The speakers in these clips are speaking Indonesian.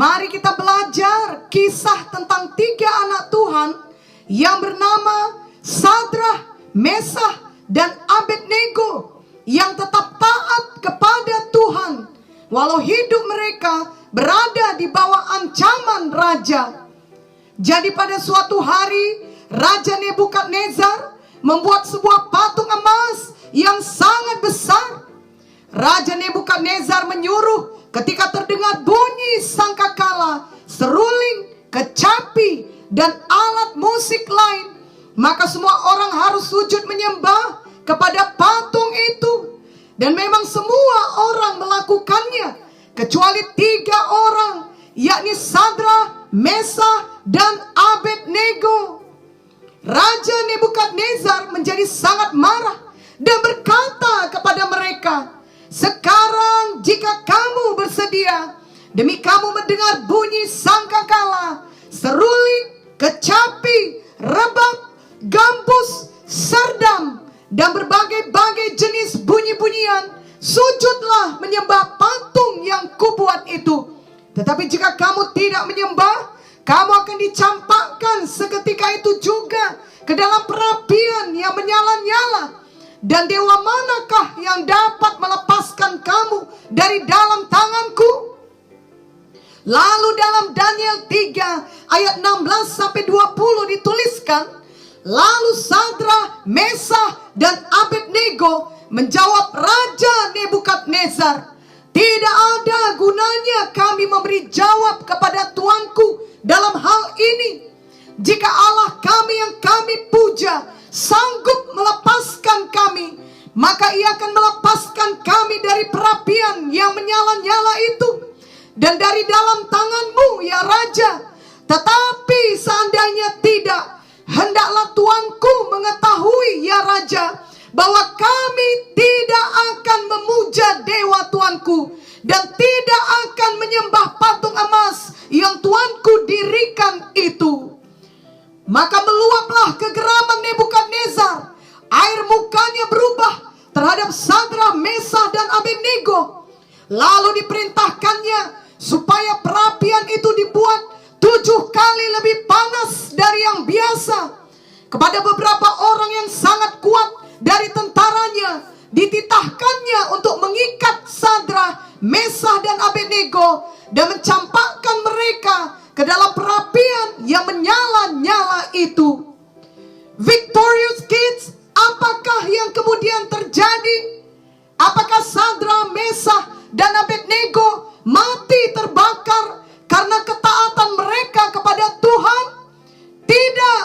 Mari kita belajar kisah tentang 3 anak Tuhan yang bernama Sadrah, Mesah, dan Abednego yang tetap taat kepada Tuhan walau hidup mereka berada di bawah ancaman raja. Jadi pada suatu hari Raja Nebukadnezar membuat sebuah patung emas yang sangat besar. Raja Nebukadnezar menyuruh ketika terdengar bunyi sangkakala, seruling, kecapi, dan alat musik lain, maka semua orang harus sujud menyembah kepada patung itu. Dan memang semua orang melakukannya, kecuali 3 orang, yakni Sadrah, Mesah, dan Abednego. Raja Nebukadnezar menjadi sangat marah dan berkata kepada mereka, "Sekarang jika kamu bersedia, demi kamu mendengar bunyi sangkakala, seruling, kecapi, rebab, gambus, serdam, dan berbagai-bagai jenis bunyi-bunyian, sujudlah menyembah patung yang kubuat itu. Tetapi jika kamu tidak menyembah, kamu akan dicampakkan seketika itu juga ke dalam perapian yang menyala-nyala. Dan dewa manakah yang dapat melepaskan kamu dari dalam tanganku?" Lalu dalam Daniel 3 ayat 16-20 dituliskan, lalu Sadrah, Mesah, dan Abednego menjawab Raja Nebukadnezar, "Tidak ada gunanya kami memberi jawab kepada tuanku dalam hal ini. Jika Allah kami yang kami puja sanggup melepaskan kami, maka ia akan melepaskan kami dari perapian yang menyala-nyala itu dan dari dalam tanganmu, ya Raja. Tetapi seandainya tidak, hendaklah tuanku mengetahui, ya Raja, bahwa kami tidak akan memuja dewa tuanku dan tidak akan menyembah patung emas yang tuanku dirikan itu." Maka meluaplah kegeraman Nebukadnezar. Air mukanya berubah terhadap Sadrah, Mesah, dan Abednego. Lalu diperintahkannya supaya perapian itu dibuat 7 kali lebih panas dari yang biasa. Kepada beberapa orang yang sangat kuat dari tentaranya, dititahkannya untuk mengikat Sadrah, Mesah, dan Abednego dan mencampakkan mereka ke dalam perapian yang menyala-nyala itu. Victorious Kids, apakah yang kemudian terjadi? Apakah Sadrah, Mesah, dan Abednego mati terbakar karena ketaatan mereka kepada Tuhan? Tidak,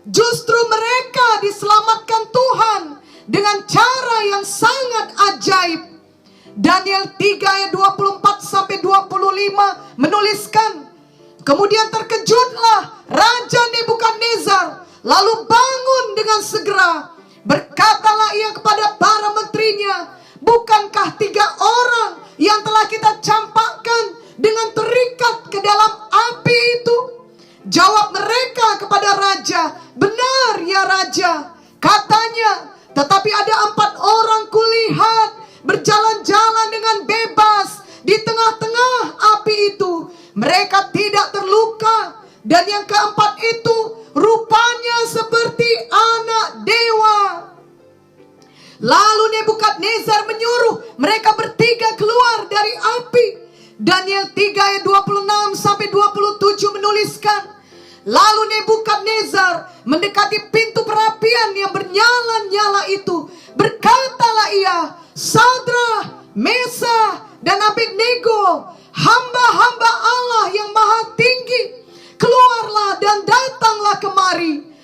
justru mereka diselamatkan Tuhan dengan cara yang sangat ajaib. Daniel 3 ayat 24-25 menuliskan, "Kemudian terkejutlah Raja Nebukadnezar, lalu bangun dengan segera. Berkatalah ia kepada para menterinya, 'Bukankah 3 orang yang telah kita campakkan dengan terikat ke dalam api itu?' Jawab mereka kepada raja, 'Benar ya Raja.' Katanya, 'Tetapi ada 4 orang kulihat berjalan-jalan dengan bebas di tengah-tengah api itu. Mereka tidak terluka, dan yang keempat itu rupanya seperti anak dewa.' Lalu Nebukadnezar menyuruh mereka bertiga keluar dari api. Daniel 3 ayat 26-27 menuliskan, lalu Nebukadnezar mendekati pintu perapian yang bernyala-nyala itu. Berkatalah ia, 'Sadrah, Mesah, dan Abednego, hamba-hamba Allah yang maha tinggi, keluarlah dan datanglah kemari.'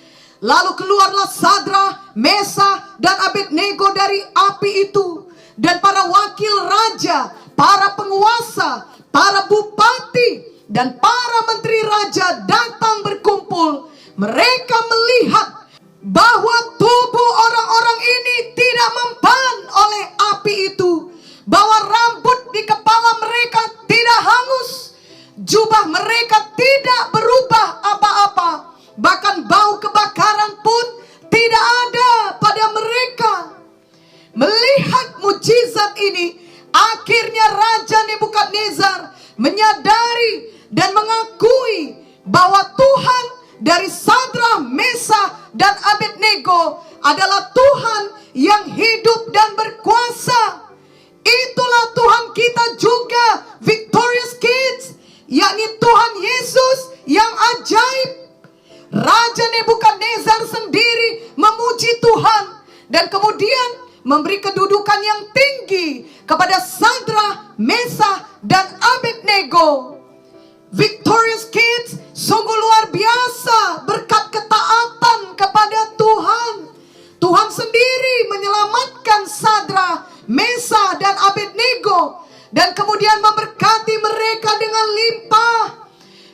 Lalu keluarlah Sadrah, Mesah, dan Abednego dari api itu. Dan para wakil raja, para penguasa, para bupati, dan para menteri raja datang berkumpul. Mereka melihat bahwa tubuh orang-orang ini tidak mempan oleh api itu, bahwa rambut di kepala mereka tidak hangus, jubah mereka tidak berubah apa-apa, bahkan bau kebakaran pun tidak ada pada mereka. Melihat mujizat ini, akhirnya Raja Nebukadnezar menyadari dan mengakui bahwa Tuhan dari Sadrah, Mesah, dan Abednego adalah Tuhan yang hidup dan berkuasa. Itulah Tuhan kita juga, Victorious Kids, yakni Tuhan Yesus yang ajaib. Raja Nebukadnezar sendiri memuji Tuhan dan kemudian memberi kedudukan yang tinggi kepada Sadrah, Mesah, dan Abednego. Victorious Kids sungguh luar biasa berkat ketaatan kepada Tuhan. Tuhan sendiri menyelamatkan Sadrah, Mesah, dan Abednego dan kemudian memberkati mereka dengan limpah.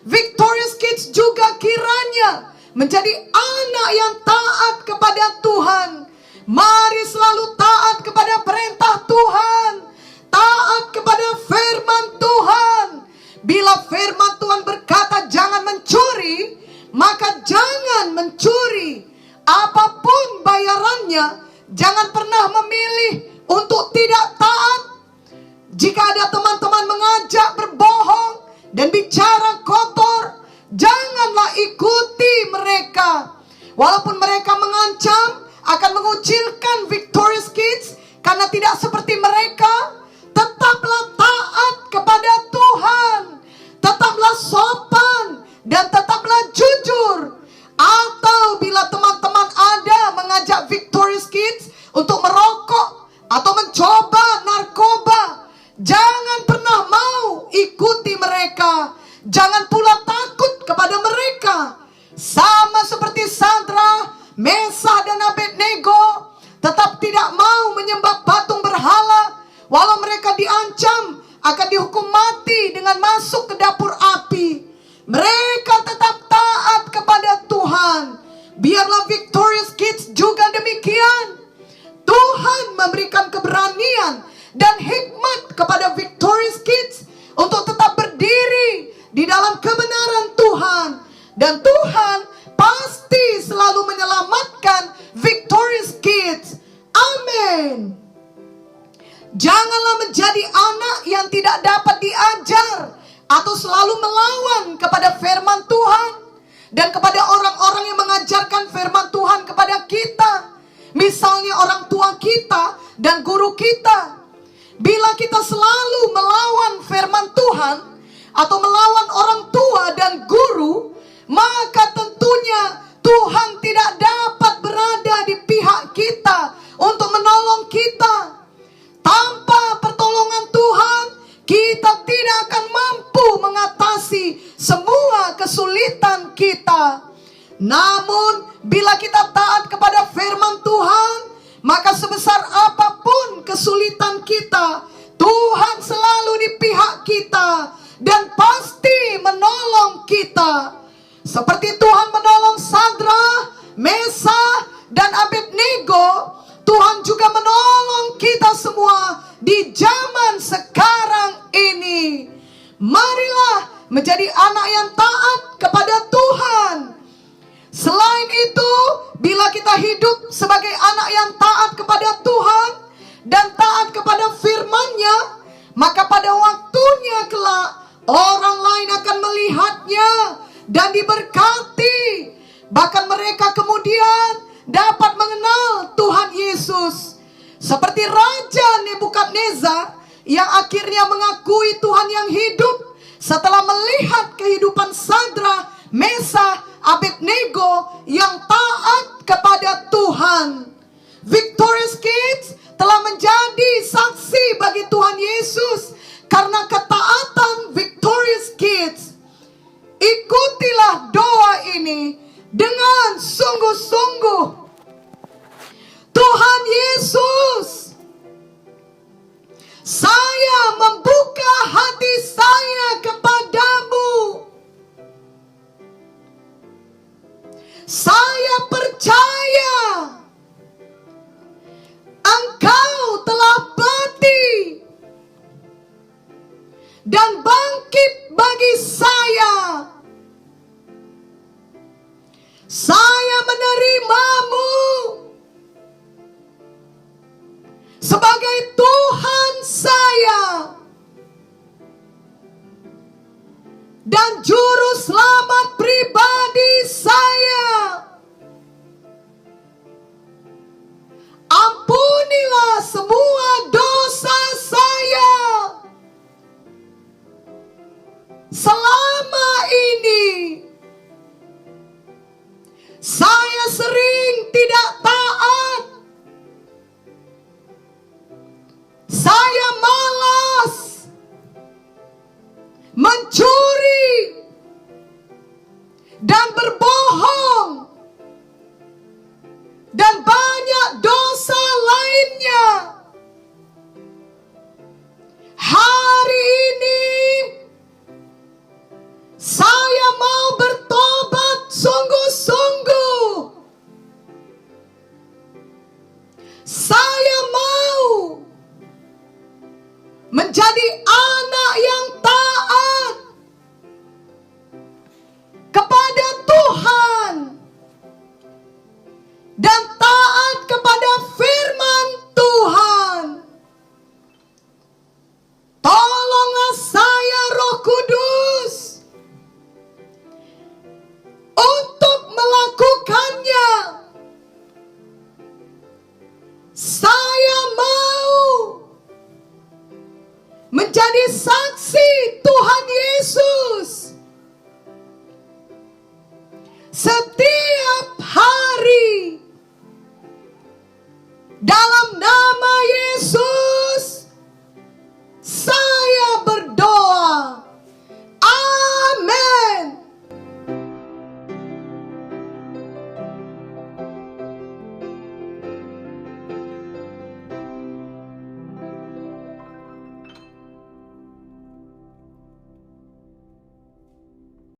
Victorious Kids juga kiranya menjadi anak yang taat kepada Tuhan. Mari selalu taat kepada perintah Tuhan, taat kepada firman Tuhan. Bila firman Tuhan berkata jangan mencuri, maka jangan mencuri. Apapun bayarannya, jangan pernah memilih untuk tidak taat. Jika ada teman-teman mengajak berbohong dan bicara kotor, janganlah ikuti mereka. Walaupun mereka mengancam akan mengucilkan Victorious Kids karena tidak seperti mereka, tetaplah taat kepada Tuhan, tetaplah sopan, dan tetaplah jujur. Atau bila teman-teman ada mengajak Victorious Kids untuk merokok atau mencoba narkoba, jangan pernah mau ikuti mereka. Jangan pula takut kepada mereka. Sama seperti Sadrah, Mesah, dan Abednego tetap tidak mau menyembah patung berhala, walau mereka diancam akan dihukum mati dengan masuk ke dapur api. Mereka tetap taat kepada Tuhan. Biarlah Victorious Kids juga demikian. Tuhan memberikan keberanian dan hikmat kepada Victorious Kids untuk tetap berdiri di dalam kebenaran Tuhan. Dan Tuhan pasti selalu menyelamatkan Victorious Kids. Amin. Janganlah menjadi anak yang tidak dapat diajar atau selalu melawan kepada firman Tuhan dan kepada orang-orang yang mengajarkan firman Tuhan kepada kita. Misalnya orang tua kita dan guru kita. Bila kita selalu melawan firman Tuhan atau melawan orang tua dan guru, maka tentunya Tuhan tidak dapat berada di pihak kita untuk menolong kita. Tanpa pertolongan Tuhan, kita tidak akan mampu mengatasi semua kesulitan kita. Namun, bila kita taat kepada firman Tuhan, maka sebesar apapun kesulitan kita, Tuhan selalu di pihak kita dan pasti menolong kita. Seperti Tuhan menolong Sadrah, Mesah, dan Abednego, Tuhan juga menolong kita semua di zaman sekarang ini. Marilah menjadi anak yang taat kepada Tuhan. Selain itu, bila kita hidup sebagai anak yang taat kepada Tuhan dan taat kepada firman-Nya, maka pada waktunya kelak orang lain akan melihatnya dan diberkati. Bahkan mereka kemudian dapat mengenal Tuhan Yesus. Seperti Raja Nebukadnezar yang akhirnya mengakui Tuhan yang hidup setelah melihat kehidupan Sadrah, Mesah, Abednego yang taat kepada Tuhan. Victorious Kids telah menjadi saksi bagi Tuhan Yesus karena ketaatan Victorious Kids. Ikutilah doa ini dengan sungguh-sungguh. Tuhan Yesus, saya membuka hati saya kepadamu. Saya percaya Engkau telah mati dan bangkit bagi saya. Saya menerimamu sebagai Tuhan saya dan Juru Selamat pribadi saya. Ampunilah semua dosa saya. Selama ini saya sering tidak taat. Saya malas mencuri dan berbohong dan banyak dosa lainnya. Hari ini saya mau bertobat sungguh-sungguh. Saya mau menjadi anak yang taat kepada Tuhan dan taat kepada firman Tuhan. Tolonglah saya, Roh Kudus, untuk melakukannya. Saya mau menjadi saksi Tuhan Yesus. Setiap